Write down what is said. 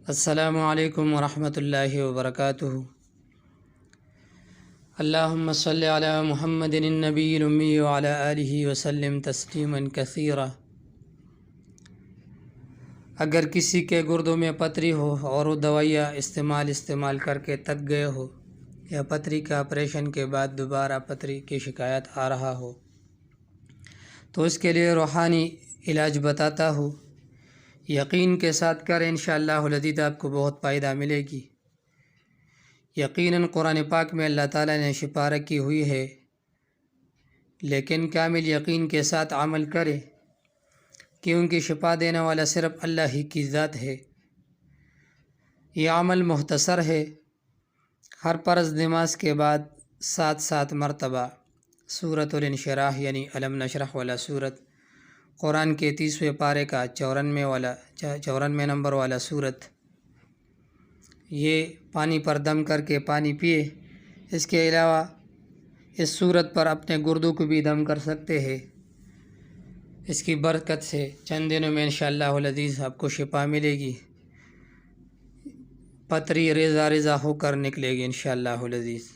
السلام علیکم ورحمۃ اللہ وبرکاتہ۔ اللہم صلی علی محمد النبی الامی وعلی آلہ وسلم تسلیما کثیرا۔ اگر کسی کے گردوں میں پتری ہو اور وہ دوائیاں استعمال کر کے تک گئے ہو، یا پتری کا آپریشن کے بعد دوبارہ پتری کی شکایت آ رہا ہو، تو اس کے لیے روحانی علاج بتاتا ہوں۔ یقین کے ساتھ کریں، انشاءاللہ العزیز آپ کو بہت فائدہ ملے گی۔ یقیناً قرآن پاک میں اللہ تعالیٰ نے شفا رکھی ہوئی ہے، لیکن کامل یقین کے ساتھ عمل کرے، کیونکہ شفا دینے والا صرف اللہ ہی کی ذات ہے۔ یہ عمل مختصر ہے۔ ہر فرض نماز کے بعد 7 مرتبہ سورۃ الانشراح یعنی علم نشرح والا سورت، قرآن کے 30ویں پارے کا 94 نمبر والا سورت، یہ پانی پر دم کر کے پانی پیے۔ اس کے علاوہ اس سورت پر اپنے گردوں کو بھی دم کر سکتے ہیں۔ اس کی برکت سے چند دنوں میں انشاءاللہ العزیز آپ کو شفا ملے گی، پتری ریزہ ہو کر نکلے گی انشاءاللہ العزیز۔